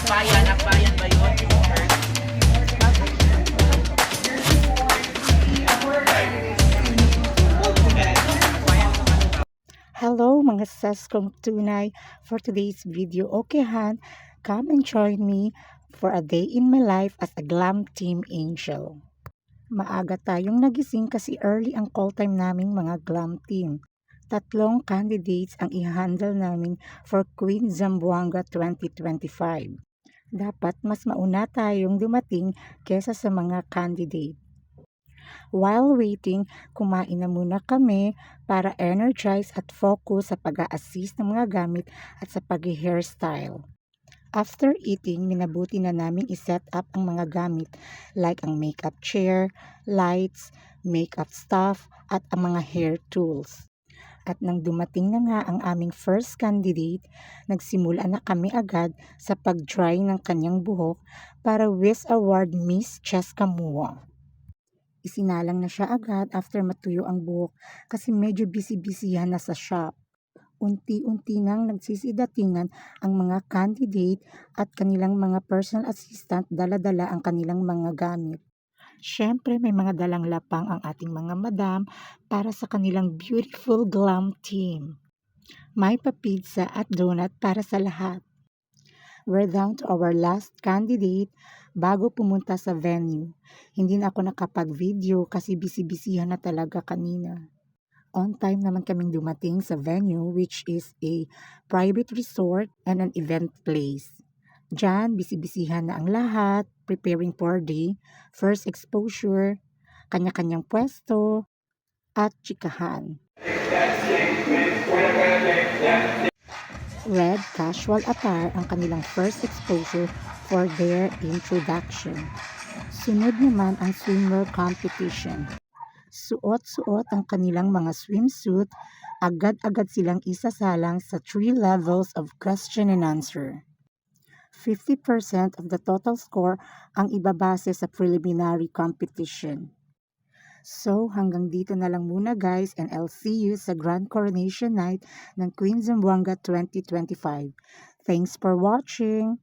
Akbayan, akbayan ba yun? Hello mga sas kong tunay. For today's video, okay Han, come and join me for a day in my life as a glam team angel. Maaga tayong nagising kasi early ang call time naming mga glam team. Tatlong candidates ang i-handle namin for Queen Zamboanga 2025. Dapat mas mauna tayong dumating kesa sa mga candidate. While waiting, kumain na muna kami para energize at focus sa pag-a-assist ng mga gamit at sa pag-hairstyle. After eating, minabuti na naming iset up ang mga gamit like ang makeup chair, lights, makeup stuff at ang mga hair tools. At nang dumating na nga ang aming first candidate, nagsimula na kami agad sa pag-dry ng kanyang buhok para with award Miss Cheska Mua. Isinalang na siya agad after matuyo ang buhok kasi medyo busy-busyhan na sa shop. Unti-unti nang nagsisidatingan ang mga candidate at kanilang mga personal assistant dala-dala ang kanilang mga gamit. Siyempre may mga dalang lapang ang ating mga madam para sa kanilang beautiful glam team. May pa-pizza at donut para sa lahat. We're down to our last candidate bago pumunta sa venue. Hindi na ako nakapag-video kasi busy-busyhan na talaga kanina. On time naman kaming dumating sa venue which is a private resort and an event place. Diyan, busy-busyhan na ang lahat, preparing for the first exposure, kanya-kanyang pwesto, at chikahan. Red casual attire ang kanilang first exposure for their introduction. Sunod naman ang swimwear competition. Suot-suot ang kanilang mga swimsuit, agad-agad silang isasalang sa 3 levels of question and answer. 50% of the total score ang ibabase sa preliminary competition. So, hanggang dito na lang muna guys and I'll see you sa Grand Coronation Night ng Queen Zamboanga 2025. Thanks for watching!